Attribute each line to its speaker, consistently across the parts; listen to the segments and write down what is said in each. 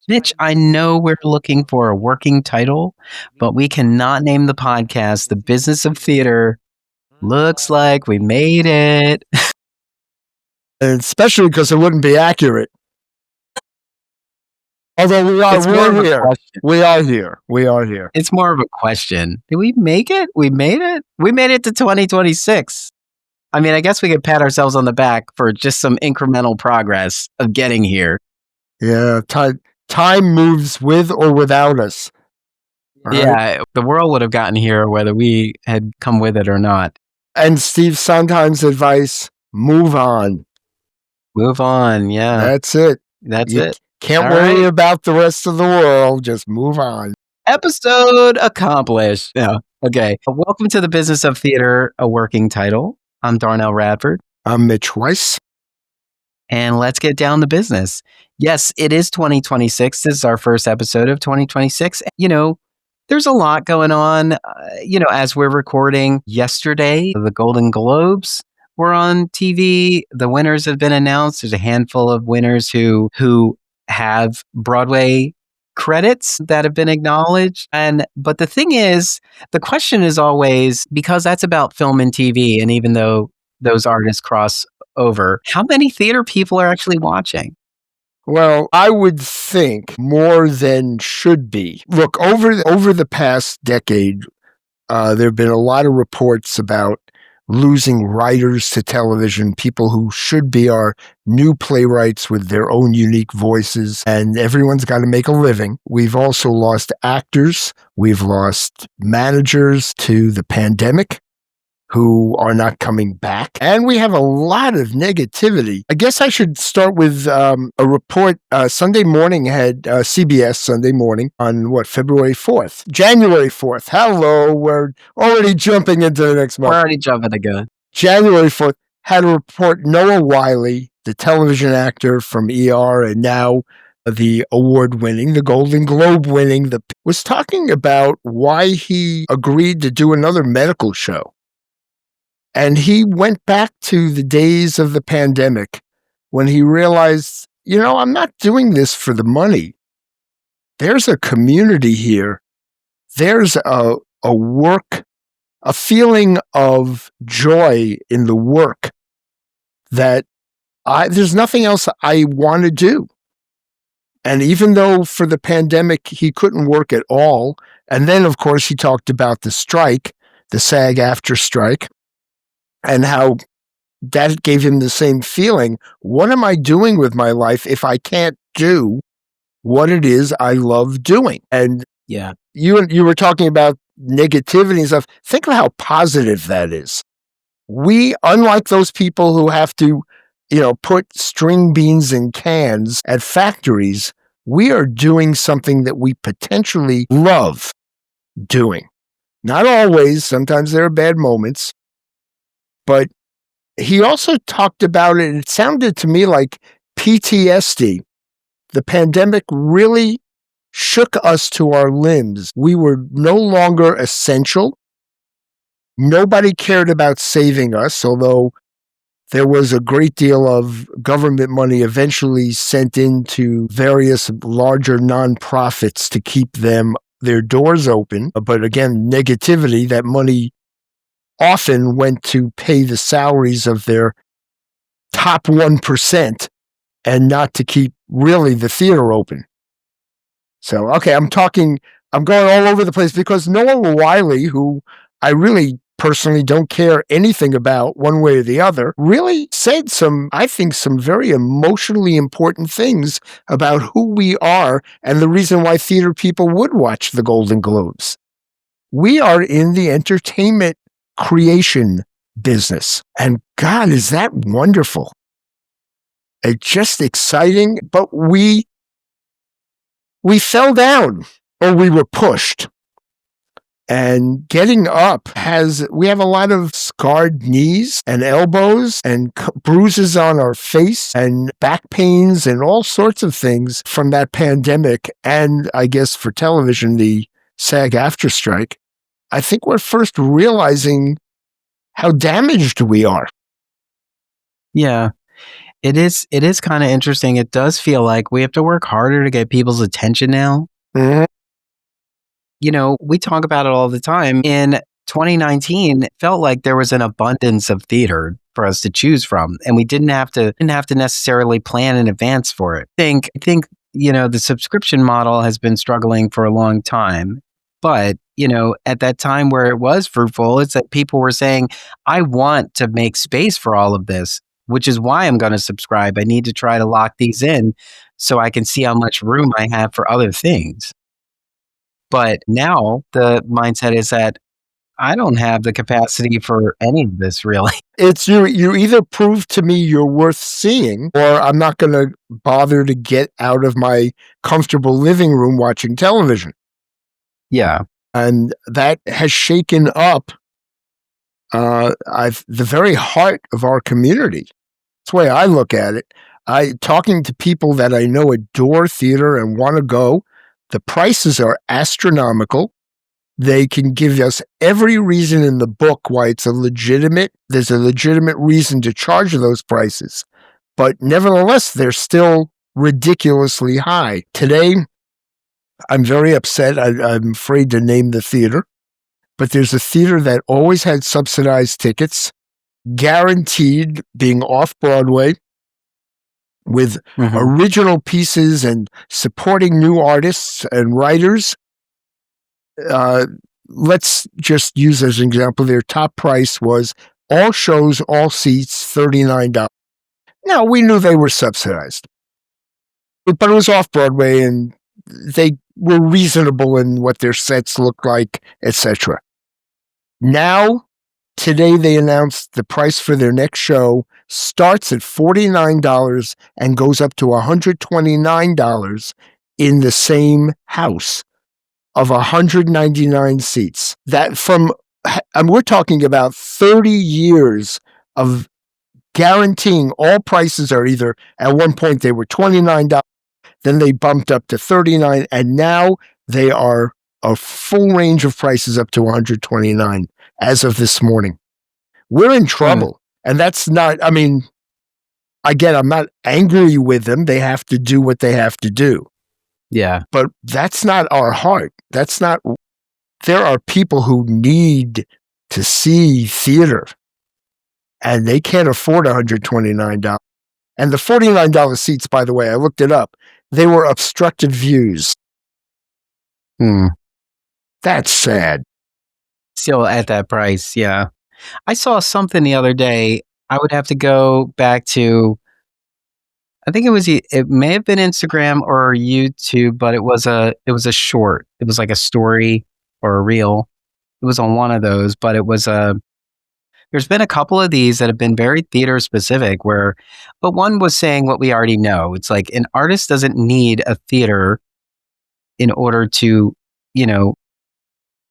Speaker 1: Mitch, I know we're looking for a working title, but we cannot name the podcast The Business of Theater. Looks like we made it.
Speaker 2: And especially because it wouldn't be accurate. Although we are here. We are here.
Speaker 1: It's more of a question. Did we make it? We made it? We made it to 2026. I mean, I guess we could pat ourselves on the back for just some incremental progress of getting here.
Speaker 2: Yeah, time moves with or without us.
Speaker 1: Right? Yeah, the world would have gotten here whether we had come with it or not.
Speaker 2: And Steve Sondheim's advice, move on.
Speaker 1: Move on, yeah.
Speaker 2: That's it.
Speaker 1: It.
Speaker 2: Can't worry about the rest of the world. Just move on.
Speaker 1: Episode accomplished. Yeah. Okay. Welcome to The Business of Theater, a working title. I'm Darnelle Radford.
Speaker 2: I'm Mitch Weiss.
Speaker 1: And let's get down to business. Yes, it is 2026. This is our first episode of 2026. You know, there's a lot going on. As we're recording yesterday, the Golden Globes were on TV. The winners have been announced. There's a handful of winners who have Broadway credits that have been acknowledged. But the thing is, the question is always, because that's about film and TV, and even though those artists cross over, how many theater people are actually watching?
Speaker 2: Well, I would think more than should be. Look, over the past decade, there have been a lot of reports about losing writers to television, people who should be our new playwrights with their own unique voices, and everyone's got to make a living. We've also lost actors. We've lost managers to the pandemic who are not coming back. And we have a lot of negativity. I guess I should start with a report Sunday morning had CBS Sunday morning on February 4th, January 4th. Hello, we're already jumping into the next month.
Speaker 1: We're already jumping the gun.
Speaker 2: January 4th had a report. Noah Wyle, the television actor from ER and now the award-winning, the Golden Globe-winning, was talking about why he agreed to do another medical show. And he went back to the days of the pandemic when he realized, I'm not doing this for the money. There's a community here. There's a feeling of joy in the work that there's nothing else I want to do. And even though for the pandemic, he couldn't work at all. And then, of course, he talked about the strike, the SAG-AFTRA strike, and how that gave him the same feeling. What am I doing with my life if I can't do what it is I love doing? And
Speaker 1: yeah,
Speaker 2: you were talking about negativity and stuff. Think of how positive that is. We, unlike those people who have to, put string beans in cans at factories, we are doing something that we potentially love doing. Not always. Sometimes there are bad moments. But he also talked about it. It sounded to me like PTSD. The pandemic really shook us to our limbs. We were no longer essential. Nobody cared about saving us, although there was a great deal of government money eventually sent into various larger nonprofits to keep their doors open. But again, negativity, that money often went to pay the salaries of their top 1% and not to keep really the theater open. So, okay, I'm going all over the place because Noah Wyle, who I really personally don't care anything about one way or the other, really said some very emotionally important things about who we are and the reason why theater people would watch the Golden Globes. We are in the entertainment creation business. And God, is that wonderful. It's just exciting, but we fell down or we were pushed. And getting up we have a lot of scarred knees and elbows and bruises on our face and back pains and all sorts of things from that pandemic. And I guess for television, the SAG-AFTRA strike. I think we're first realizing how damaged we are.
Speaker 1: Yeah. It is kind of interesting. It does feel like we have to work harder to get people's attention now.
Speaker 2: Mm-hmm.
Speaker 1: We talk about it all the time. In 2019, it felt like there was an abundance of theater for us to choose from, and we didn't have to necessarily plan in advance for it. I think the subscription model has been struggling for a long time. But, at that time where it was fruitful, it's that people were saying, I want to make space for all of this, which is why I'm going to subscribe. I need to try to lock these in so I can see how much room I have for other things. But now the mindset is that I don't have the capacity for any of this really.
Speaker 2: It's you either prove to me you're worth seeing, or I'm not going to bother to get out of my comfortable living room watching television.
Speaker 1: Yeah.
Speaker 2: And that has shaken up the very heart of our community. That's the way I look at it. Talking to people that I know adore theater and want to go, the prices are astronomical. They can give us every reason in the book why there's a legitimate reason to charge those prices. But nevertheless, they're still ridiculously high. Today, I'm very upset. I'm afraid to name the theater, but there's a theater that always had subsidized tickets, guaranteed being off Broadway, with original pieces and supporting new artists and writers. Let's just use as an example, their top price was all shows, all seats, $39. Now, we knew they were subsidized, but it was off Broadway and they were reasonable in what their sets looked like, etc. Now, today they announced the price for their next show starts at $49 and goes up to $129 in the same house of 199 seats. We're talking about 30 years of guaranteeing all prices are either, at one point they were $29, then they bumped up to $39, and now they are a full range of prices up to $129 as of this morning. We're in trouble. And that's not, again, I'm not angry with them. They have to do what they have to do.
Speaker 1: Yeah.
Speaker 2: But that's not our heart. There are people who need to see theater and they can't afford $129. And the $49 seats, by the way, I looked it up, they were obstructed views. That's sad.
Speaker 1: Still at that price, yeah. I saw something the other day. I would have to go back to, I think it may have been Instagram or YouTube, but it was a short. It was like a story or a reel. It was on one of those, but there's been a couple of these that have been very theater specific but one was saying what we already know. It's like an artist doesn't need a theater in order to,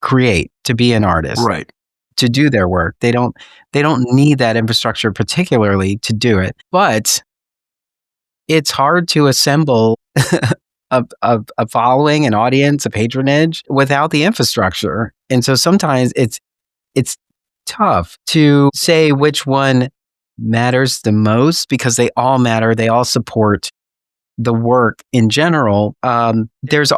Speaker 1: create, to be an artist.
Speaker 2: Right.
Speaker 1: To do their work. They don't need that infrastructure particularly to do it. But it's hard to assemble a following, an audience, a patronage without the infrastructure. And so sometimes it's tough to say which one matters the most because they all matter. They all support the work in general. There's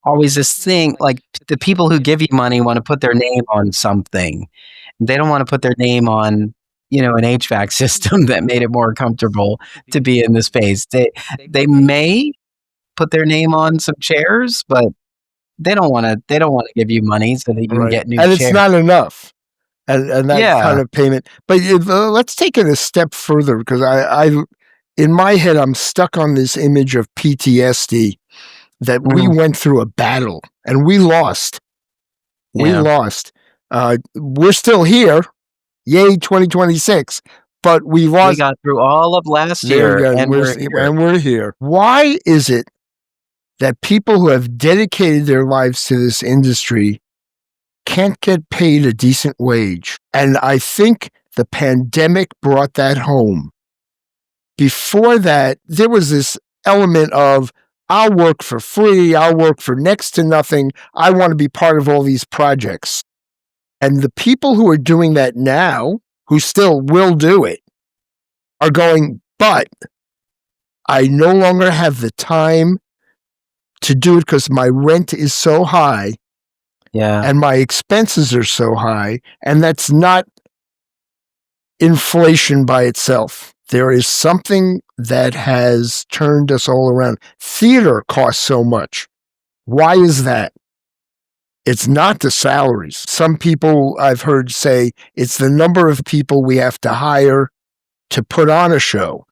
Speaker 1: always this thing, like the people who give you money want to put their name on something. They don't want to put their name on, an HVAC system that made it more comfortable to be in the space. They may put their name on some chairs, but they don't want to give you money so that you can get new chairs.
Speaker 2: And it's not enough. And that kind of payment. But let's take it a step further because I in my head, I'm stuck on this image of PTSD that we went through a battle and we lost. We lost. We're still here. Yay, 2026. But we lost.
Speaker 1: We got through all of last year and
Speaker 2: we're here. Why is it that people who have dedicated their lives to this industry can't get paid a decent wage? And I think the pandemic brought that home. Before that, there was this element of, I'll work for free, I'll work for next to nothing, I want to be part of all these projects. And the people who are doing that now, who still will do it, are going, but I no longer have the time to do it because my rent is so high
Speaker 1: Yeah.
Speaker 2: and my expenses are so high. And that's not inflation by itself. There is something that has turned us all around. Theater costs so much. Why is that? It's not the salaries. Some people I've heard say it's the number of people we have to hire to put on a show.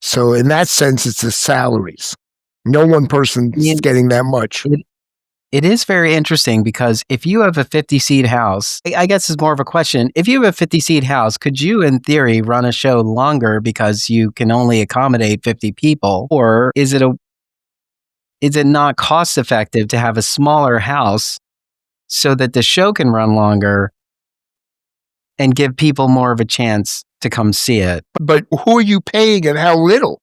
Speaker 2: So in that sense, it's the salaries. No one person's getting that much.
Speaker 1: It is very interesting because if you have a 50-seat house, I guess it's more of a question. If you have a 50-seat house, could you, in theory, run a show longer because you can only accommodate 50 people? Or is it not cost effective to have a smaller house so that the show can run longer and give people more of a chance to come see it?
Speaker 2: But who are you paying and how little?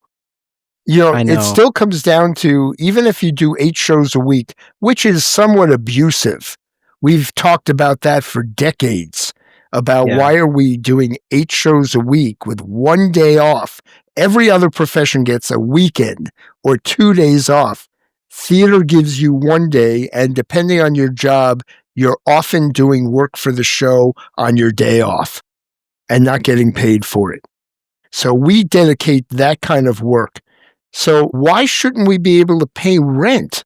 Speaker 1: I know.
Speaker 2: It still comes down to, even if you do 8 shows a week, which is somewhat abusive. We've talked about that for decades, about why are we doing 8 shows a week with 1 day off? Every other profession gets a weekend or 2 days off. Theater gives you 1 day, and depending on your job, you're often doing work for the show on your day off and not getting paid for it. So we dedicate that kind of work. So why shouldn't we be able to pay rent?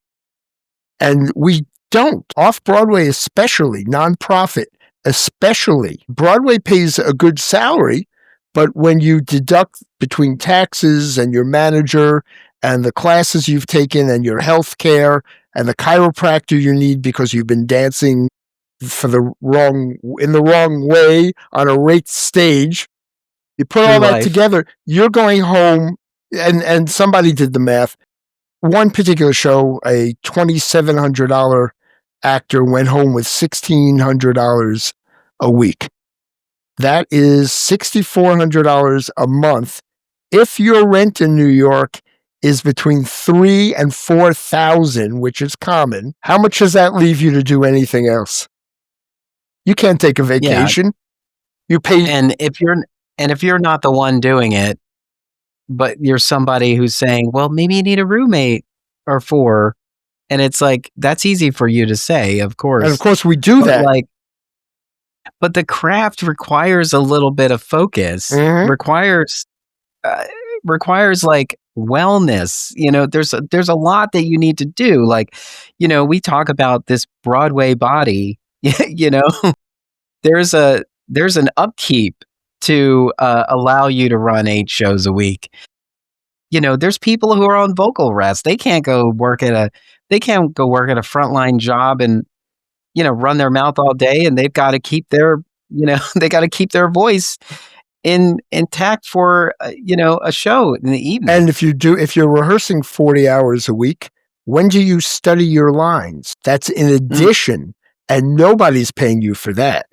Speaker 2: And we don't. Off-Broadway especially, nonprofit especially. Broadway pays a good salary, but when you deduct between taxes and your manager and the classes you've taken and your health care and the chiropractor you need because you've been dancing in the wrong way on a raped stage, you put all that together, you're going home. And somebody did the math. One particular show, a $2,700 actor went home with $1,600 a week. That is $6,400 a month. If your rent in New York is between $3,000 and $4,000, which is common, how much does that leave you to do anything else? You can't take a vacation. You pay,
Speaker 1: and if you're not the one doing it, but you're somebody who's saying, well, maybe you need a roommate or 4. And it's like, that's easy for you to say, of course.
Speaker 2: And of course we do that.
Speaker 1: But the craft requires a little bit of focus, requires like wellness. There's a lot that you need to do. We talk about this Broadway body, there's an upkeep to allow you to run 8 shows a week. There's people who are on vocal rest. They can't go work at a frontline job and run their mouth all day, and they've got to keep their voice intact for a show in the evening.
Speaker 2: And if you're rehearsing 40 hours a week, when do you study your lines? That's in addition, and nobody's paying you for that.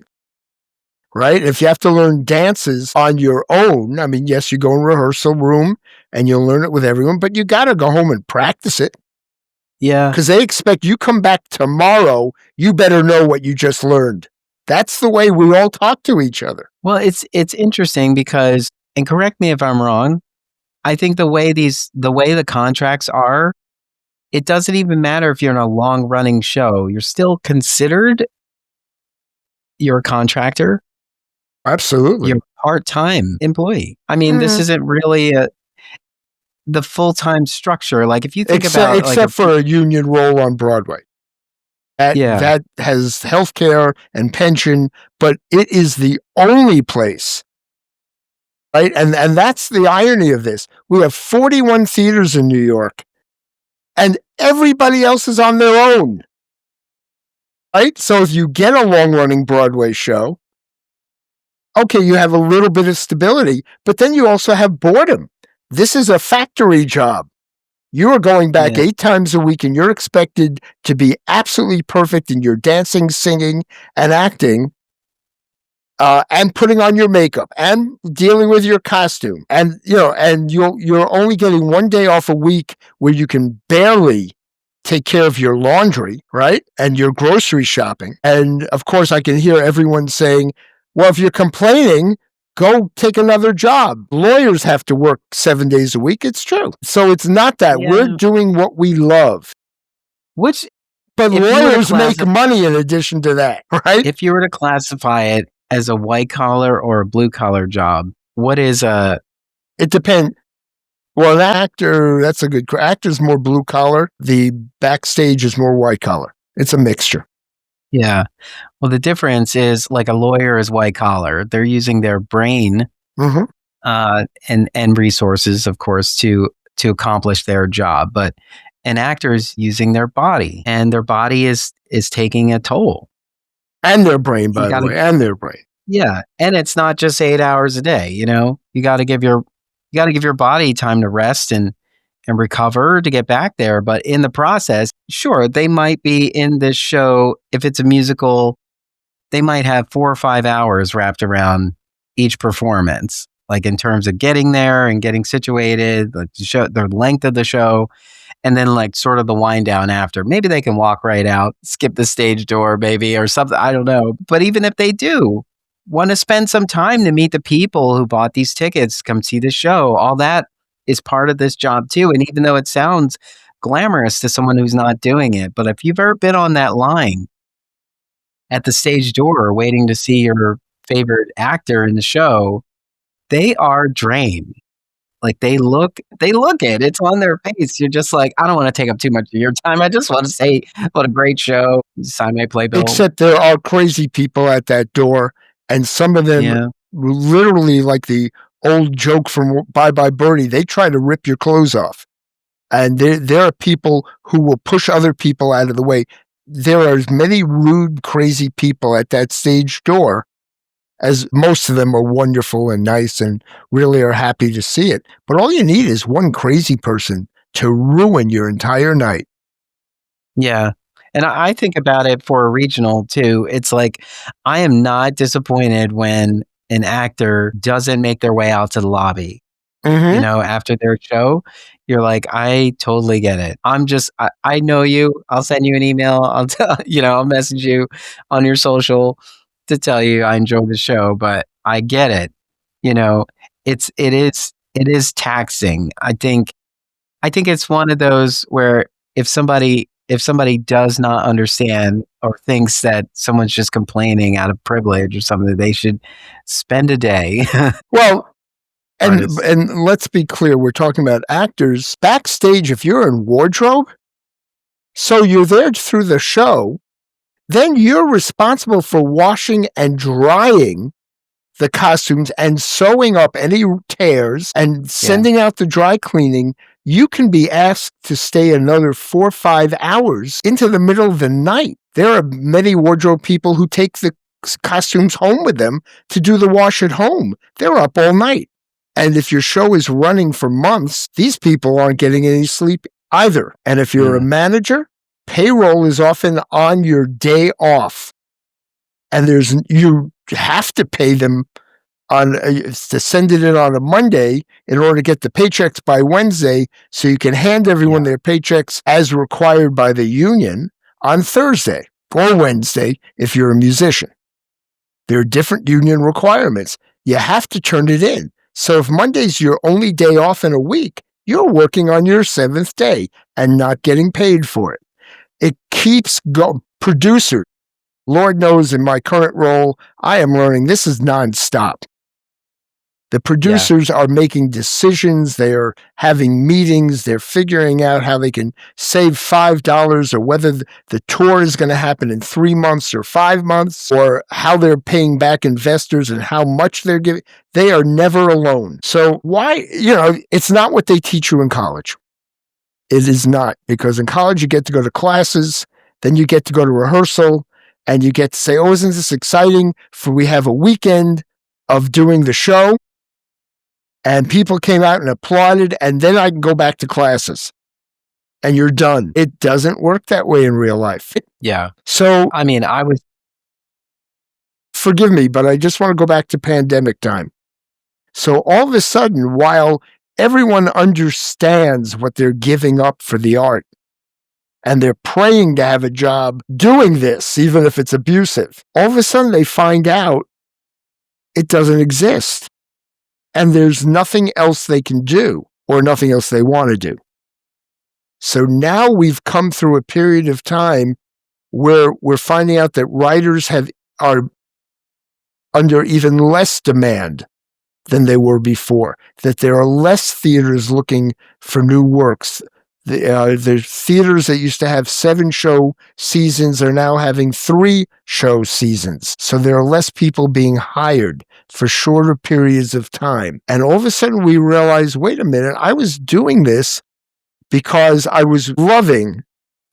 Speaker 2: Right? If you have to learn dances on your own, I mean, yes, you go in rehearsal room and you'll learn it with everyone, but you got to go home and practice it.
Speaker 1: Yeah.
Speaker 2: Because they expect you come back tomorrow, you better know what you just learned. That's the way we all talk to each other.
Speaker 1: Well, it's interesting because, and correct me if I'm wrong, I think the way the contracts are, it doesn't even matter if you're in a long running show. You're still considered, you're a contractor.
Speaker 2: Absolutely.
Speaker 1: You're a part-time employee. I mean, this isn't really the full-time structure. Like if you think about
Speaker 2: except for a union role on Broadway. That has health care and pension, but it is the only place. Right? And that's the irony of this. We have 41 theaters in New York, and everybody else is on their own. Right? So if you get a long-running Broadway show, okay, you have a little bit of stability, but then you also have boredom. This is a factory job. You are going back 8 times a week, and you're expected to be absolutely perfect in your dancing, singing, and acting, and putting on your makeup and dealing with your costume. And you're only getting 1 day off a week where you can barely take care of your laundry, right? And your grocery shopping. And of course, I can hear everyone saying, well, if you're complaining, go take another job. Lawyers have to work 7 days a week. It's true. So it's not that. We're
Speaker 1: Yeah.
Speaker 2: doing what we love.
Speaker 1: Which,
Speaker 2: But
Speaker 1: if you were to
Speaker 2: lawyers make money in addition to that, right?
Speaker 1: if you were to classify it as a white collar or a blue collar job, what is a?
Speaker 2: It depends. Well, an actor, that's a good. Actor's more blue collar. The backstage is more white collar. It's a mixture.
Speaker 1: Yeah. Well, the difference is like a lawyer is white collar. They're using their brain
Speaker 2: Mhm.
Speaker 1: and resources, of course, to accomplish their job. But an actor is using their body, and their body is taking a toll.
Speaker 2: And their brain,
Speaker 1: You
Speaker 2: by the
Speaker 1: gotta,
Speaker 2: way, and their brain.
Speaker 1: yeah, and it's not just 8 hours a day. You know, you got to give your body time to rest and recover to get back there. But in the process, sure, they might be in this show. If it's a musical, they might have 4 or 5 hours wrapped around each performance, like in terms of getting there and getting situated, like the length of the show, and then like sort of the wind down after. Maybe they can walk right out, skip the stage door, maybe, or something. I don't know. But even if they do want to spend some time to meet the people who bought these tickets, come see the show, all that is part of this job too. And even though it sounds glamorous to someone who's not doing it, but if you've ever been on that line at the stage door waiting to see your favorite actor in the show, they are drained. Like they look it. It's on their face. You're just like, I don't want to take up too much of your time. I just want to say what a great show. Sign my playbill.
Speaker 2: Except there are crazy people at that door, and some of them
Speaker 1: Yeah.
Speaker 2: literally, like the old joke from Bye Bye Birdie, they try to rip your clothes off. And there are people who will push other people out of the way. There are as many rude, crazy people at that stage door, as most of them are wonderful and nice and really are happy to see it. But all you need is one crazy person to ruin your entire night.
Speaker 1: Yeah. And I think about it for a regional too. It's like, I am not disappointed when an actor doesn't make their way out to the lobby. You know, after their show, you're like, I totally get it. I know you. I'll send you an email. I'll tell, I'll message you on your social to tell you I enjoyed the show, but I get it. You know, it is taxing. I think it's one of those where if somebody does not understand or thinks that someone's just complaining out of privilege or something, they should spend a day.
Speaker 2: Well, and
Speaker 1: Artists.
Speaker 2: and let's be clear, we're talking about actors backstage. If you're in wardrobe, so you're there through the show, then you're responsible for washing and drying the costumes and sewing up any tears and sending out the dry cleaning. You can be asked to stay another 4 or 5 hours into the middle of the night. There are many wardrobe people who take the costumes home with them to do the wash at home. They're up all night. And if your show is running for months, these people aren't getting any sleep either. And if you're a manager, payroll is often on your day off. And you have to pay them to send it in on a Monday in order to get the paychecks by Wednesday, so you can hand everyone their paychecks as required by the union on Thursday or Wednesday if you're a musician. There are different union requirements. You have to turn it in. So if Monday's your only day off in a week, you're working on your 7th day and not getting paid for it. It keeps producers. Lord knows in my current role, I am learning this is nonstop. The producers are making decisions. They are having meetings. They're figuring out how they can save $5 or whether the tour is going to happen in 3 months or 5 months, or how they're paying back investors and how much they're giving. They are never alone. So why, it's not what they teach you in college. It is not, because in college you get to go to classes, then you get to go to rehearsal, and you get to say, oh, isn't this exciting? For we have a weekend of doing the show. And people came out and applauded, and then I can go back to classes. And you're done. It doesn't work that way in real life.
Speaker 1: Yeah.
Speaker 2: So,
Speaker 1: I mean,
Speaker 2: forgive me, but I just want to go back to pandemic time. So all of a sudden, while everyone understands what they're giving up for the art, and they're praying to have a job doing this, even if it's abusive. All of a sudden, they find out it doesn't exist, and there's nothing else they can do or nothing else they want to do. So now we've come through a period of time where we're finding out that writers are under even less demand than they were before, that there are less theaters looking for new works. The theaters that used to have 7-show seasons are now having 3-show seasons. So there are less people being hired for shorter periods of time. And all of a sudden we realize, wait a minute, I was doing this because I was loving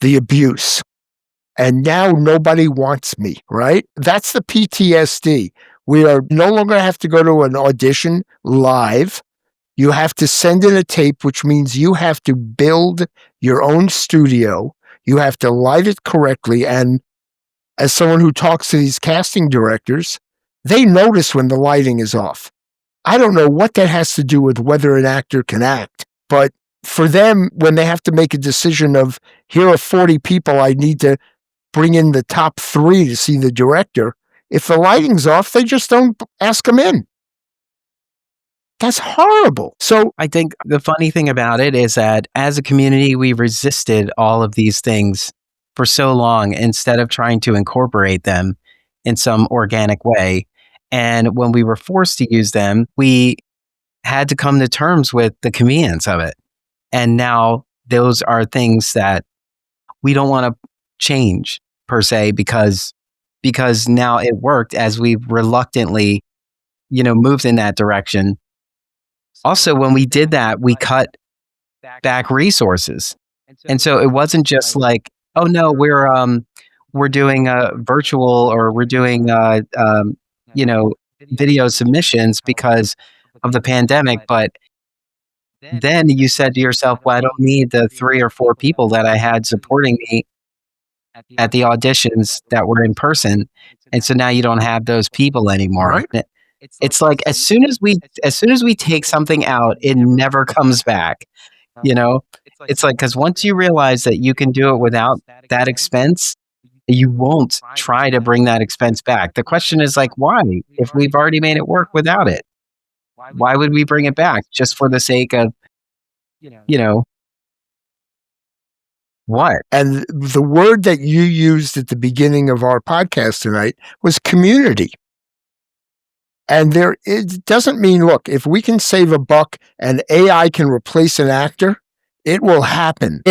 Speaker 2: the abuse. And now nobody wants me, right? That's the PTSD. We are no longer have to go to an audition live. You have to send in a tape, which means you have to build your own studio. You have to light it correctly. And as someone who talks to these casting directors, they notice when the lighting is off. I don't know what that has to do with whether an actor can act, but for them, when they have to make a decision of, here are 40 people, I need to bring in the top 3 to see the director, if the lighting's off, they just don't ask them in. That's horrible. So
Speaker 1: I think the funny thing about it is that as a community, we resisted all of these things for so long instead of trying to incorporate them in some organic way. And when we were forced to use them, we had to come to terms with the convenience of it. And now those are things that we don't want to change per se, because now it worked as we reluctantly, moved in that direction. Also, when we did that, we cut back resources. And so it wasn't just like, oh no, we're doing virtual, or we're doing video submissions because of the pandemic, but then you said to yourself, well, I don't need the 3 or 4 people that I had supporting me at the auditions that were in person. And so now you don't have those people anymore.
Speaker 2: Right.
Speaker 1: It's like as soon as we take something out, it never comes back. It's like, because once you realize that you can do it without that expense, you won't try to bring that expense back. The question is like, why? If we've already made it work without it, why would we bring it back just for the sake of, what?
Speaker 2: And the word that you used at the beginning of our podcast tonight was community. And it doesn't mean, look, if we can save a buck and AI can replace an actor, it will happen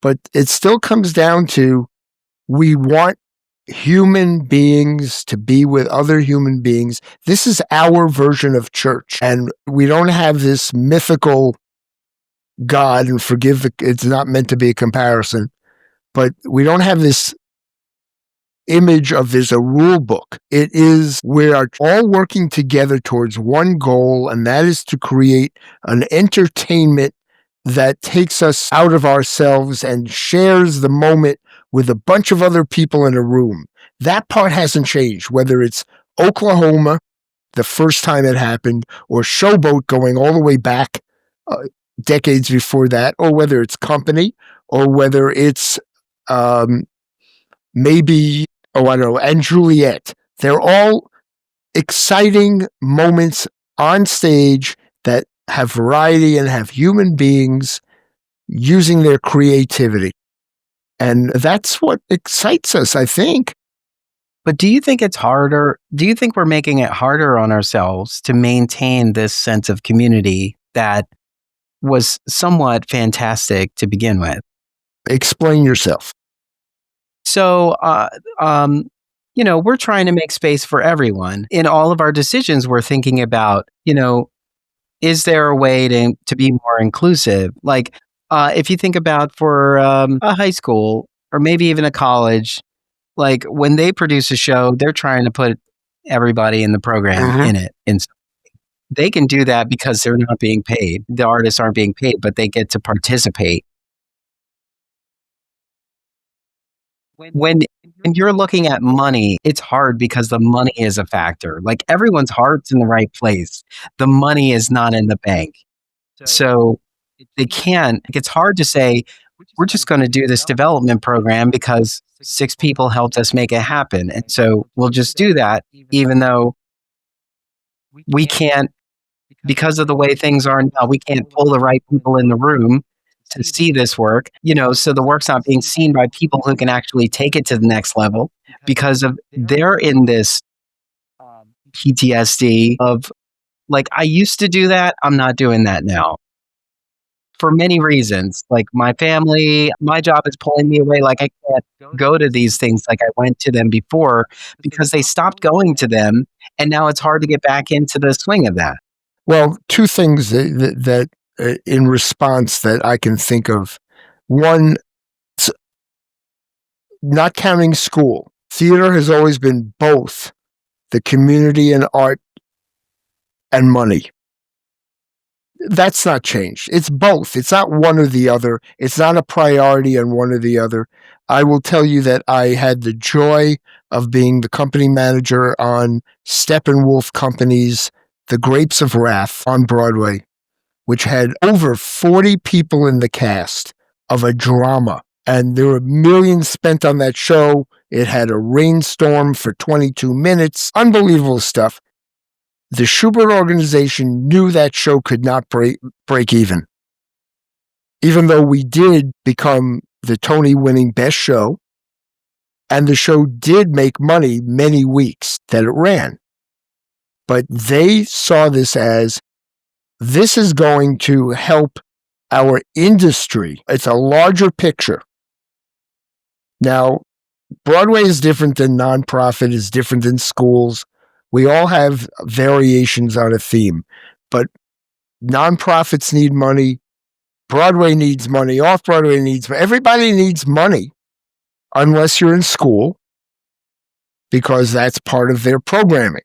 Speaker 2: but it still comes down to, we want human beings to be with other human beings. This is our version of church. And we don't have this mythical God, and it's not meant to be a comparison, but we don't have this image of there's a rule book. It is, we are all working together towards one goal, and that is to create an entertainment that takes us out of ourselves and shares the moment with a bunch of other people in a room. That part hasn't changed, whether it's Oklahoma, the first time it happened, or Showboat going all the way back decades before that, or whether it's Company, or whether it's maybe, I don't know, and Juliet. They're all exciting moments on stage that have variety and have human beings using their creativity. And that's what excites us, I think.
Speaker 1: But do you think it's harder? Do you think we're making it harder on ourselves to maintain this sense of community that was somewhat fantastic to begin with?
Speaker 2: Explain yourself.
Speaker 1: So, we're trying to make space for everyone. In all of our decisions, we're thinking about, is there a way to be more inclusive? Like, if you think about for a high school or maybe even a college, like when they produce a show, they're trying to put everybody in the program in it. And they can do that because they're not being paid. The artists aren't being paid, but they get to participate. When you're looking at money, it's hard because the money is a factor. Like everyone's heart's in the right place. The money is not in the bank. So they can't, it's hard to say, we're just going to do this development program because 6 people helped us make it happen. And so we'll just do that, even though we can't, because of the way things are now, we can't pull the right people in the room to see this work, so the work's not being seen by people who can actually take it to the next level because of they're in this PTSD of like, I used to do that. I'm not doing that now for many reasons. Like my family, my job is pulling me away. Like I can't go to these things like I went to them before because they stopped going to them. And now it's hard to get back into the swing of that.
Speaker 2: Well, two things that in response that I can think of. One, not counting school, theater has always been both the community and art and money. That's not changed. It's both. It's not one or the other. It's not a priority on one or the other. I will tell you that I had the joy of being the company manager on Steppenwolf Company's The Grapes of Wrath on Broadway, which had over 40 people in the cast of a drama. And there were millions spent on that show. It had a rainstorm for 22 minutes. Unbelievable stuff. The Schubert organization knew that show could not break even though we did become the Tony-winning best show, and the show did make money many weeks that it ran. But they saw this as, this is going to help our industry. It's a larger picture. Now, Broadway is different than nonprofit, is different than schools. We all have variations on a theme, but nonprofits need money. Broadway needs money. Off-Broadway needs money. Everybody needs money unless you're in school, because that's part of their programming.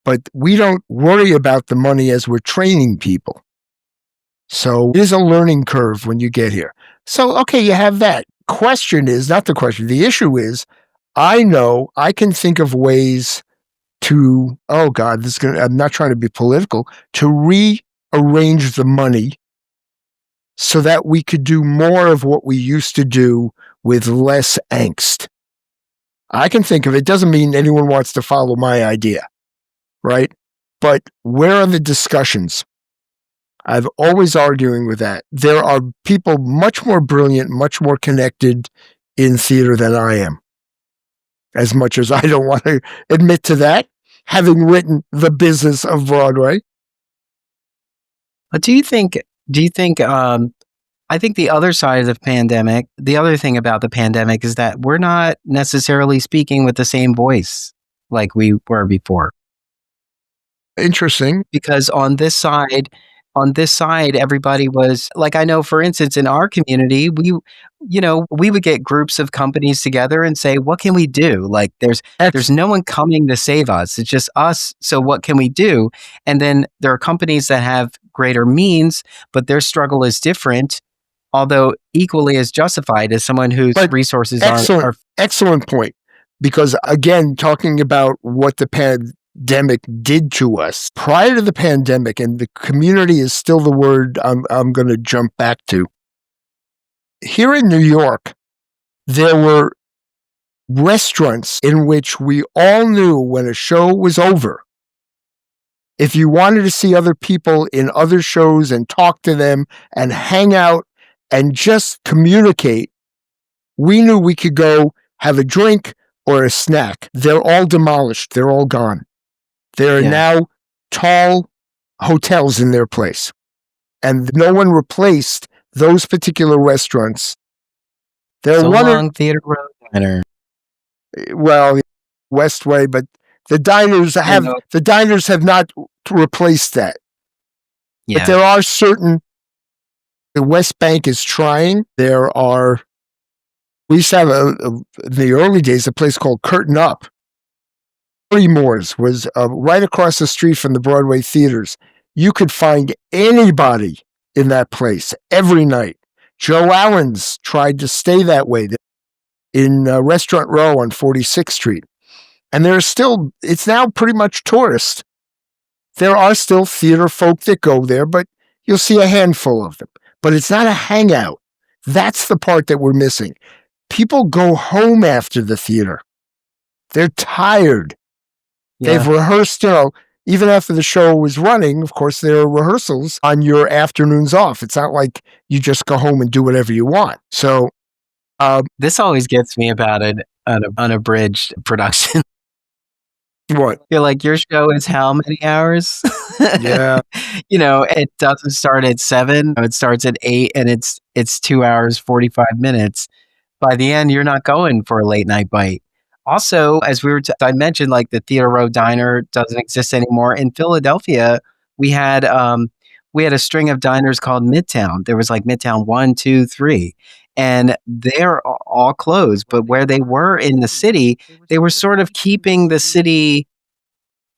Speaker 2: But we don't worry about the money as we're training people. So it is a learning curve when you get here. So, okay, you have that. The issue is, I know I can think of ways to, I'm not trying to be political, to rearrange the money so that we could do more of what we used to do with less angst. I can think of it. Doesn't mean anyone wants to follow my idea, right? But where are the discussions? I'm always arguing with that. There are people much more brilliant, much more connected in theater than I am. As much as I don't want to admit to that, having written The Business of Broadway.
Speaker 1: But do you think, I think the other side of the pandemic, the other thing about the pandemic is that we're not necessarily speaking with the same voice like we were before.
Speaker 2: Interesting.
Speaker 1: Because on this side, everybody was like, I know, for instance, in our community, we would get groups of companies together and say, what can we do? Like there's no one coming to save us. It's just us. So what can we do? And then there are companies that have greater means, but their struggle is different, although equally as justified as someone whose resources are.
Speaker 2: Excellent point. Because again, talking about what the pandemic did to us prior to the pandemic, and the community is still the word I'm going to jump back to. Here in New York, there were restaurants in which we all knew when a show was over, if you wanted to see other people in other shows and talk to them and hang out and just communicate, we knew we could go have a drink or a snack. They're all demolished. They're all gone. There are now tall hotels in their place. And no one replaced those particular restaurants.
Speaker 1: So long Theater Row Diner.
Speaker 2: Well, Westway, but the diners have not replaced that. Yeah. But there are the West Bank is trying. We used to have in the early days, a place called Curtain Up. Moore's was right across the street from the Broadway theaters. You could find anybody in that place every night. Joe Allen's tried to stay that way in Restaurant Row on 46th Street. And it's now pretty much tourist. There are still theater folk that go there, but you'll see a handful of them. But it's not a hangout. That's the part that we're missing. People go home after the theater. They're tired. They've
Speaker 1: Yeah.
Speaker 2: rehearsed, even after the show was running. Of course, there are rehearsals on your afternoons off. It's not like you just go home and do whatever you want. So,
Speaker 1: This always gets me about an unabridged production.
Speaker 2: what?
Speaker 1: You're like, your show is how many hours?
Speaker 2: Yeah.
Speaker 1: It doesn't start at 7. It starts at 8, and it's 2 hours, 45 minutes. By the end, you're not going for a late night bite. Also, as I mentioned, like the Theater Row Diner doesn't exist anymore. In Philadelphia, we had a string of diners called Midtown. There was like Midtown 1, 2, 3, and they're all closed. But where they were in the city, they were sort of keeping the city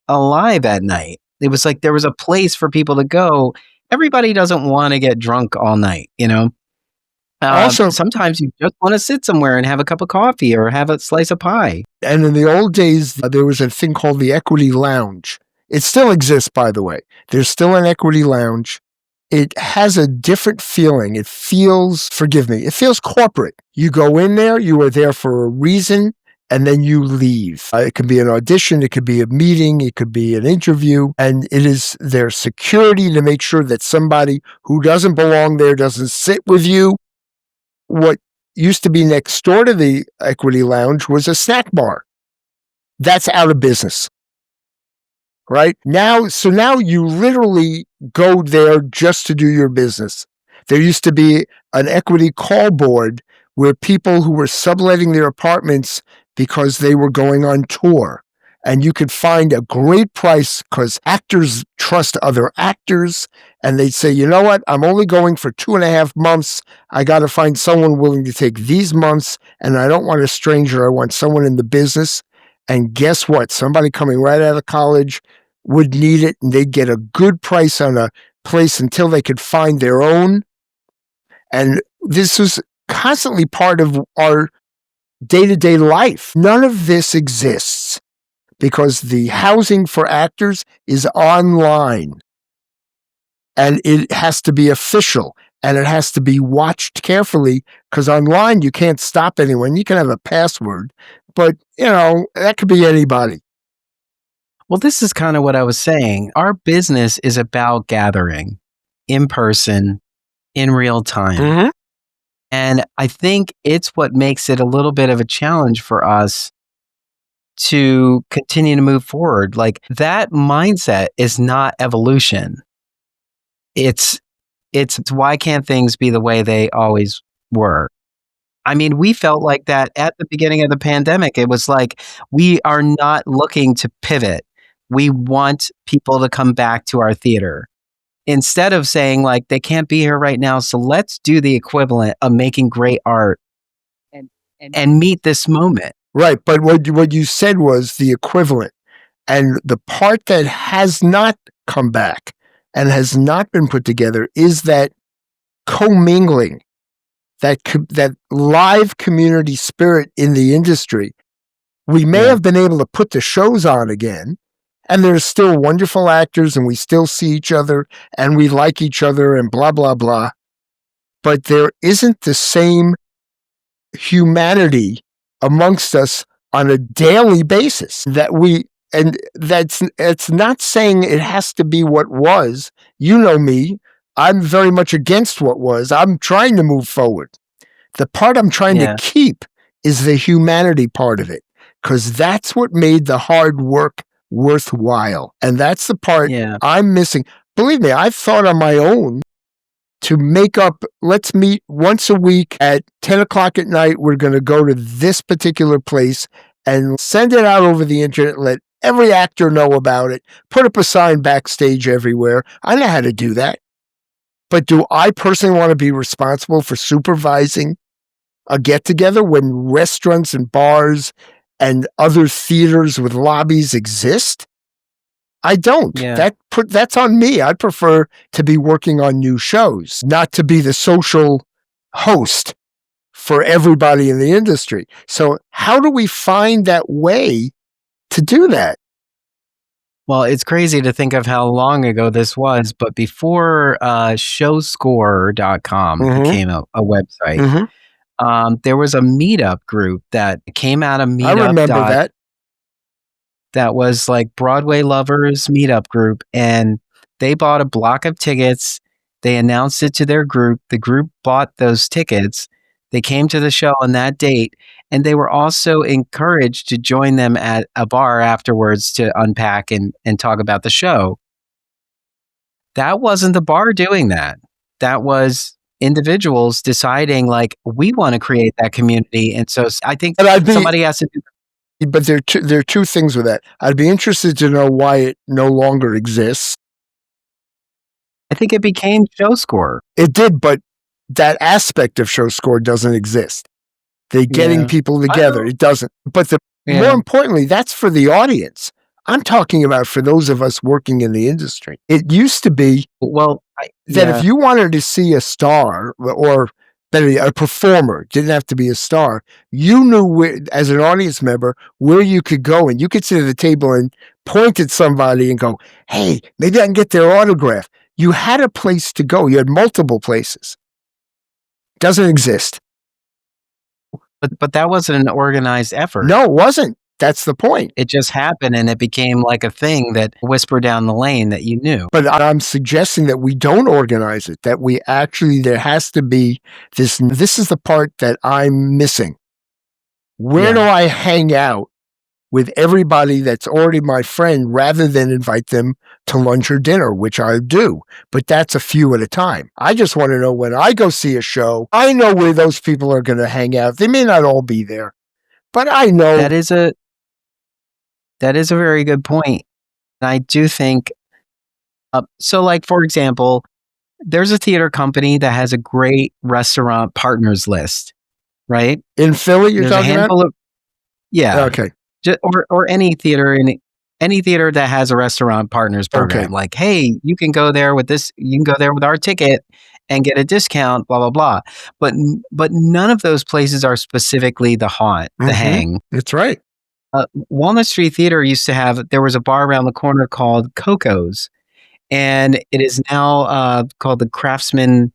Speaker 1: alive at night. It was like there was a place for people to go. Everybody doesn't want to get drunk all night.
Speaker 2: Also,
Speaker 1: Sometimes you just want to sit somewhere and have a cup of coffee or have a slice of pie.
Speaker 2: and in the old days, there was a thing called the Equity Lounge. It still exists, by the way. There's still an Equity Lounge. It has a different feeling. It feels, forgive me, it feels corporate. You go in there, you are there for a reason, and then you leave. It could be an audition, it could be a meeting, it could be an interview, and it is their security to make sure that somebody who doesn't belong there doesn't sit with you. What used to be next door to the Equity Lounge was a snack bar. That's out of business. Right? Now you literally go there just to do your business. There used to be an equity call board where people who were subletting their apartments because they were going on tour. And you could find a great price because actors trust other actors. And they'd say, you know what? I'm only going for 2.5 months. I got to find someone willing to take these months. And I don't want a stranger. I want someone in the business. And guess what? Somebody coming right out of college would need it, and they'd get a good price on a place until they could find their own. And this was constantly part of our day-to-day life. None of this exists because the housing for actors is online. And it has to be official, and it has to be watched carefully because online you can't stop anyone. You can have a password, but that could be anybody.
Speaker 1: Well, this is kind of what I was saying. Our business is about gathering in person, in real time.
Speaker 2: Mm-hmm.
Speaker 1: And I think it's what makes it a little bit of a challenge for us to continue to move forward. Like that mindset is not evolution. It's why can't things be the way they always were? I mean, we felt like that at the beginning of the pandemic. It was like, we are not looking to pivot. We want people to come back to our theater. Instead of saying like, they can't be here right now, so let's do the equivalent of making great art and meet this moment.
Speaker 2: Right, but what you said was the equivalent. And the part that has not come back and has not been put together is that commingling, that live community spirit in the industry. We may have been able to put the shows on again, and there's still wonderful actors, and we still see each other, and we like each other, and blah, blah, blah. But there isn't the same humanity amongst us on a daily basis and it's not saying it has to be what was. You know me, I'm very much against what was. I'm trying to move forward. The part I'm trying to keep is the humanity part of it, because that's what made the hard work worthwhile. And that's the part I'm missing. Believe me, I've thought on my own to make up, let's meet once a week at 10 o'clock at night. We're going to go to this particular place and send it out over the internet, let every actor know about it, put up a sign backstage everywhere. I know how to do that. But do I personally want to be responsible for supervising a get-together when restaurants and bars and other theaters with lobbies exist? I don't. That's on me. I prefer to be working on new shows, not to be the social host for everybody in the industry. So how do we find that way to do that?
Speaker 1: Well, it's crazy to think of how long ago this was, but before showscore.com
Speaker 2: Mm-hmm.
Speaker 1: became a website,
Speaker 2: Mm-hmm.
Speaker 1: there was a meetup group that came out of
Speaker 2: I
Speaker 1: Meetup
Speaker 2: remember that.
Speaker 1: that was like Broadway Lovers Meetup group, and they bought a block of tickets. They announced it to their group. The group bought those tickets. They came to the show on that date, and they were also encouraged to join them at a bar afterwards to unpack and talk about the show. That wasn't the bar doing that. That was individuals deciding, like, we want to create that community. And so I think
Speaker 2: But I'd be
Speaker 1: somebody has to do.
Speaker 2: but there are two things with that. I'd be interested to know why it no longer exists.
Speaker 1: I think it became show score.
Speaker 2: It did, but that aspect of show score doesn't exist. They're getting
Speaker 1: Yeah.
Speaker 2: people
Speaker 1: I
Speaker 2: together.
Speaker 1: don't.
Speaker 2: It doesn't. But more
Speaker 1: Yeah.
Speaker 2: importantly, that's for the audience. I'm talking about for those of us working in the industry. It used to be
Speaker 1: Well,
Speaker 2: that if
Speaker 1: yeah.
Speaker 2: you wanted to see a star or better, a performer, didn't have to be a star, you knew where, as an audience member, where you could go, and you could sit at the table and point at somebody and go, "Hey, maybe I can get their autograph." You had a place to go. You had multiple places. Doesn't exist.
Speaker 1: But that wasn't an organized effort.
Speaker 2: No, it wasn't. That's the point.
Speaker 1: It just happened and it became like a thing that whispered down the lane that you knew.
Speaker 2: But I'm suggesting that we don't organize it, that we actually, there has to be this. This is the part that I'm missing. Where do
Speaker 1: Yeah.
Speaker 2: I hang out with everybody that's already my friend rather than invite them to lunch or dinner, which I do, but that's a few at a time. I just want to know when I go see a show, I know where those people are going to hang out. They may not all be there, but I know.
Speaker 1: That is a very good point. And I do think so, like, for example, there's a theater company that has a great restaurant partners list, right?
Speaker 2: In Philly, you're
Speaker 1: There's a
Speaker 2: talking about?
Speaker 1: handful of, yeah,
Speaker 2: Okay.
Speaker 1: or any theater in any theater that has a restaurant partners program.
Speaker 2: Okay.
Speaker 1: Like, hey, you can go there with this, you can go there with our ticket and get a discount, blah blah blah. But none of those places are specifically the haunt, the hang.
Speaker 2: That's right.
Speaker 1: Walnut Street Theater used to have, there was a bar around the corner called Coco's, and it is now called the Craftsman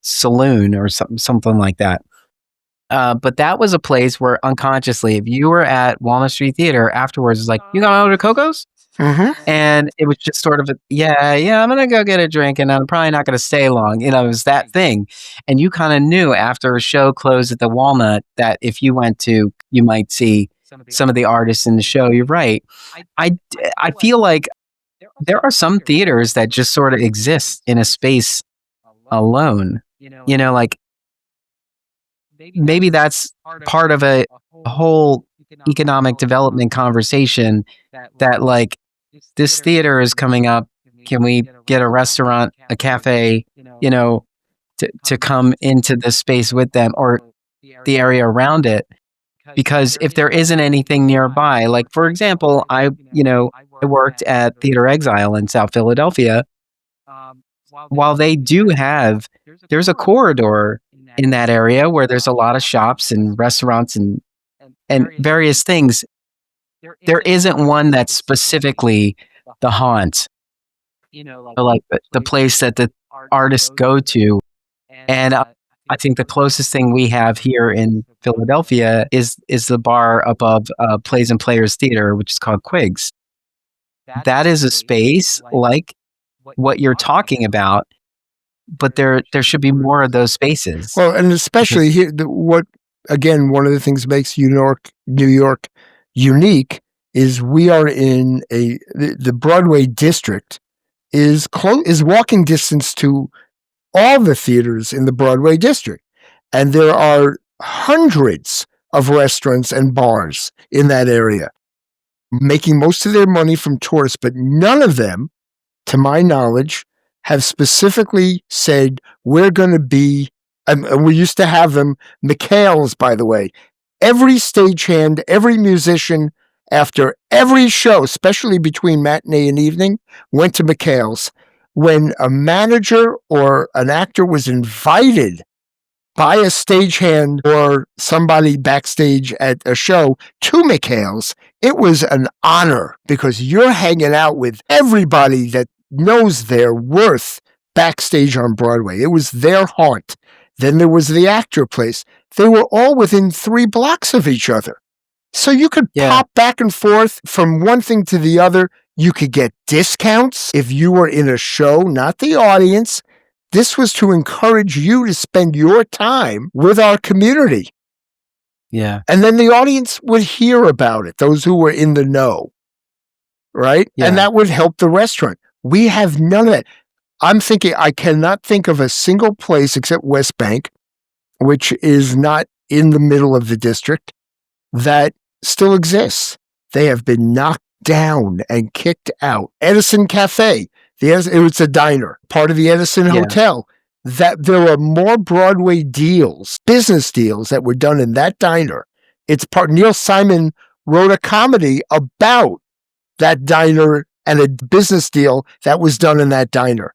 Speaker 1: Saloon or something like that. But that was a place where unconsciously, if you were at Walnut Street Theater afterwards, it's like, you gonna go to Coco's? And it was just sort of yeah, I'm gonna go get a drink and I'm probably not gonna stay long. You know, it was that thing. And you kind of knew after a show closed at the Walnut that if you went to, you might see some of the artists in the show. You're right. I, I feel like there are some theaters that just sort of exist in a space alone. You know, like maybe that's part of a whole economic development conversation that, like, this theater is coming up. Can we get a restaurant, a cafe, you know, to come into the space with them or the area around it? Because if there isn't anything nearby, like, for example, I worked at Theater Exile in South Philadelphia. While they do have, there's a corridor in that area where there's a lot of shops and restaurants and various things. There isn't one that's specifically the haunt, or like the place that the artists go to. And I think the closest thing we have here in Philadelphia is the bar above Plays and Players Theater, which is called Quigs. That is a space like what you're talking about, but there should be more of those spaces.
Speaker 2: Well, and especially here, what again, one of the things makes New York unique is we are in the Broadway district is walking distance to all the theaters in the Broadway district, and there are hundreds of restaurants and bars in that area, making most of their money from tourists, but none of them, to my knowledge, have specifically said, we're going to be, and we used to have them, McHale's, by the way. Every stagehand, every musician, after every show, especially between matinee and evening, went to McHale's. When a manager or an actor was invited by a stagehand or somebody backstage at a show to McHale's, it was an honor because you're hanging out with everybody that knows their worth backstage on Broadway. It was their haunt. Then there was the Actor Place. They were all within 3 blocks of each other. So you could pop back and forth from one thing to the other. You could get discounts if you were in a show, not the audience. This was to encourage you to spend your time with our community.
Speaker 1: Yeah.
Speaker 2: And then the audience would hear about it, those who were in the know, right?
Speaker 1: Yeah.
Speaker 2: And that would help the restaurant. We have none of that. I'm thinking, I cannot think of a single place except West Bank, which is not in the middle of the district, that still exists. They have been knocked down and kicked out. Edison Cafe, it was a diner, part of the Edison Hotel. That there are more Broadway deals, business deals that were done in that diner. Neil Simon wrote a comedy about that diner and a business deal that was done in that diner.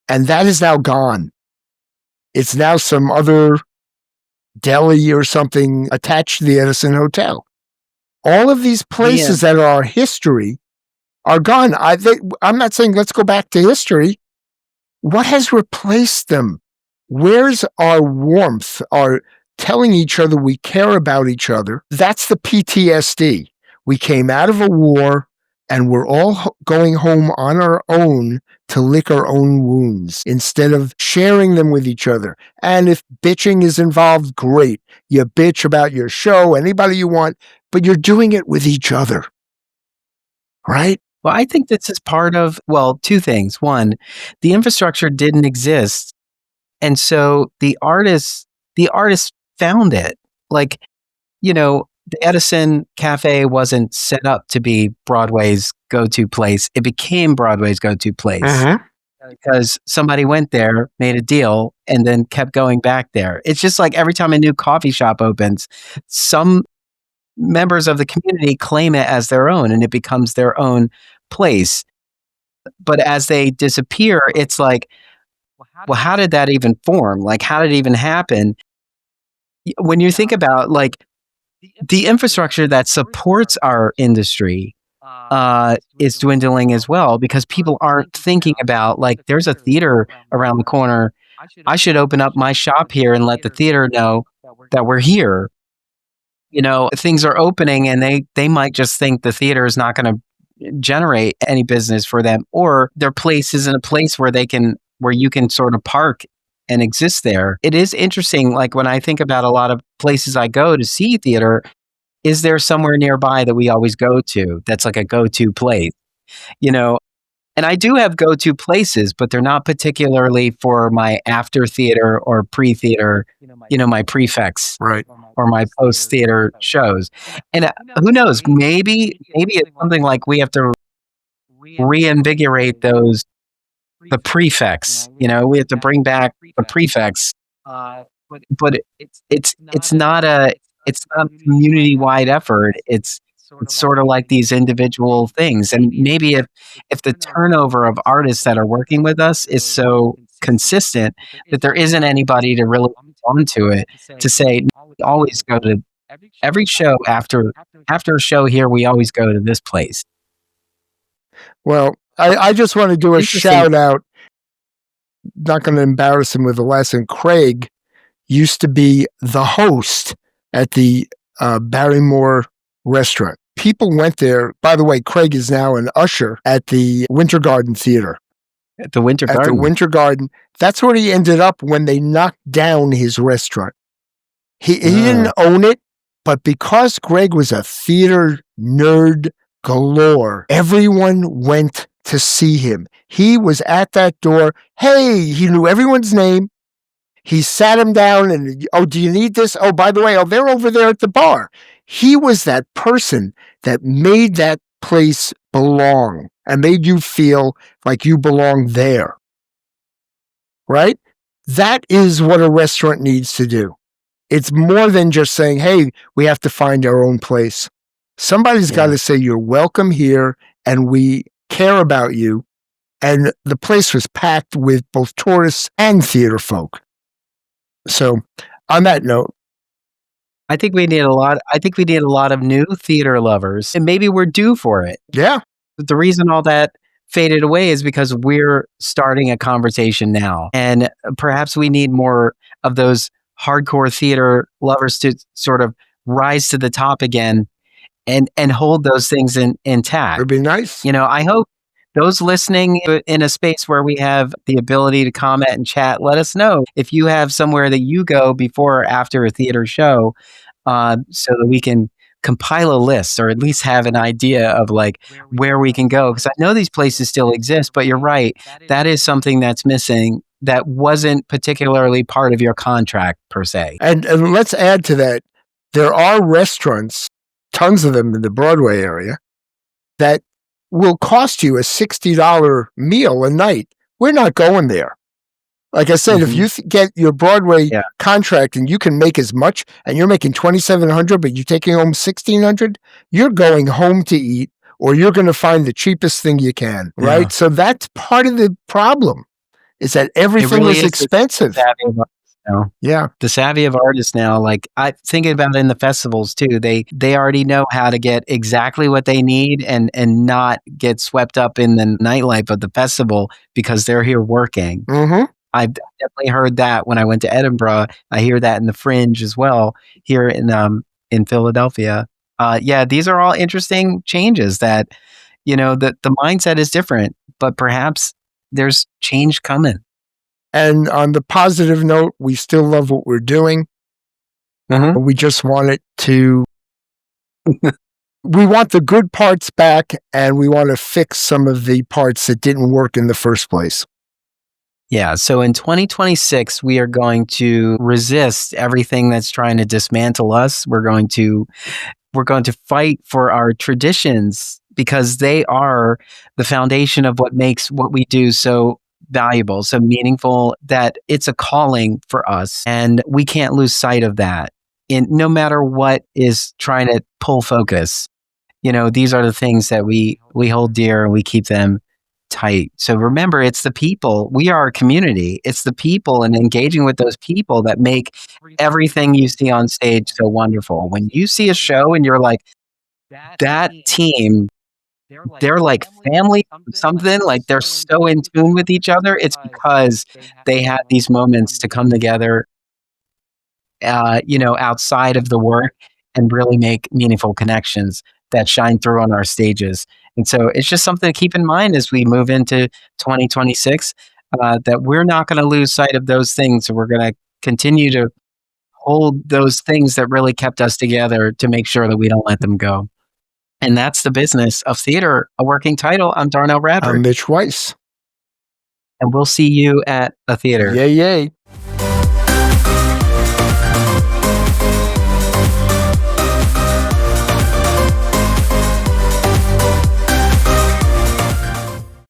Speaker 2: And that is now gone. It's now some other deli or something attached to the Edison Hotel. All of these places that are history are gone. I'm not saying let's go back to history. What has replaced them? Where's our warmth, our telling each other we care about each other? That's the PTSD. We came out of a war and we're all going home on our own to lick our own wounds instead of sharing them with each other. And if bitching is involved, great. You bitch about your show, anybody you want, but you're doing it with each other, right?
Speaker 1: Well, I think this is part of, two things. One, the infrastructure didn't exist. And so the artists found it. Like, the Edison Cafe wasn't set up to be Broadway's go-to place. It became Broadway's go-to place because somebody went there, made a deal, and then kept going back there. It's just like every time a new coffee shop opens, some members of the community claim it as their own and it becomes their own place. But as they disappear, it's like, well, how did that even form? Like, how did it even happen? When you think about the infrastructure that supports our industry is dwindling as well because people aren't thinking about there's a theater around the corner. I should open up my shop here and let the theater know that we're here. Things are opening and they might just think the theater is not going to generate any business for them, or their place isn't a place where you can sort of park and exist there. It is interesting, when I think about a lot of places I go to see theater, is there somewhere nearby that we always go to that's like a go-to place? And I do have go-to places, but they're not particularly for my after theater or pre-theater, my prefects,
Speaker 2: right,
Speaker 1: or my post-theater shows. And who knows, maybe it's something like we have to reinvigorate the prefects. We have to bring back the prefects. But it's not a community-wide effort. It's sort of like these individual things. And maybe if the turnover of artists that are working with us is so consistent that there isn't anybody to really onto it to say, we always go to every show after a show here, we always go to this place.
Speaker 2: Well, I just want to do a shout out. Not going to embarrass him with the lesson. Craig used to be the host at the Barrymore restaurant. People went there. By the way, Craig is now an usher at the Winter Garden Theater.
Speaker 1: At the Winter Garden?
Speaker 2: At the Winter Garden. That's where he ended up when they knocked down his restaurant. He didn't own it, but because Greg was a theater nerd galore, everyone went to see him. He was at that door. Hey, he knew everyone's name. He sat him down and, do you need this? Oh, by the way, they're over there at the bar. He was that person that made that place belong and made you feel like you belong there. Right? That is what a restaurant needs to do. It's more than just saying, hey, we have to find our own place. Somebody's got to say, you're welcome here and we care about you. And the place was packed with both tourists and theater folk. So On that note,
Speaker 1: I think we need a lot of new theater lovers, and maybe we're due for it.
Speaker 2: yeah,
Speaker 1: But the reason all that faded away is because we're starting a conversation now. And perhaps we need more of those hardcore theater lovers to sort of rise to the top again and hold those things intact.
Speaker 2: it'd be nice.
Speaker 1: You know, I hope those listening in a space where we have the ability to comment and chat, let us know if you have somewhere that you go before or after a theater show, so that we can compile a list or at least have an idea of like where we can go. Because I know these places still exist, but you're right. That is something that's missing that wasn't particularly part of your contract per se.
Speaker 2: And let's add to that, there are restaurants, tons of them in the Broadway area, that will cost you a $60 meal a night. We're not going there. Like I said, if
Speaker 1: Mhm.
Speaker 2: you get your Broadway
Speaker 1: Yeah.
Speaker 2: contract and you can make as much, and you're making $2,700, but you're taking home $1,600, you're going home to eat, or you're going to find the cheapest thing you can, right?
Speaker 1: Yeah.
Speaker 2: So that's part of the problem, is that
Speaker 1: It
Speaker 2: everything
Speaker 1: really
Speaker 2: is
Speaker 1: is
Speaker 2: expensive.
Speaker 1: savvy of artists now.
Speaker 2: Yeah.
Speaker 1: The savvy of artists now, like I thinking about it in the festivals too, they already know how to get exactly what they need and not get swept up in the nightlife of the festival because they're here working.
Speaker 2: Mm-hmm.
Speaker 1: I've definitely heard that when I went to Edinburgh. I hear that in the Fringe as well here in Philadelphia. Yeah, these are all interesting changes that, you know, the mindset is different, but perhaps there's change coming.
Speaker 2: And on the positive note, we still love what we're doing, but we just want it to, we want the good parts back, and we want to fix some of the parts that didn't work in the first place.
Speaker 1: Yeah, so in 2026, we are going to resist everything that's trying to dismantle us. We're going to fight for our traditions because they are the foundation of what makes what we do so valuable, so meaningful, that it's a calling for us and we can't lose sight of that. In no matter what is trying to pull focus, you know, these are the things that we hold dear and we keep them tight. So remember, it's the people. We are a community. It's the people and engaging with those people that make everything you see on stage so wonderful. When you see a show and you're like, that team, they're like family, something like they're so in tune with each other. It's because they had these moments to come together, you know, outside of the work and really make meaningful connections that shine through on our stages. And so it's just something to keep in mind as we move into 2026, that we're not going to lose sight of those things. We're going to continue to hold those things that really kept us together to make sure that we don't let them go. And that's the business of theater, a working title. I'm Darnelle
Speaker 2: I'm
Speaker 1: Radford,
Speaker 2: Mitch Weiss.
Speaker 1: and we'll see you at a theater.
Speaker 2: Yay, yay.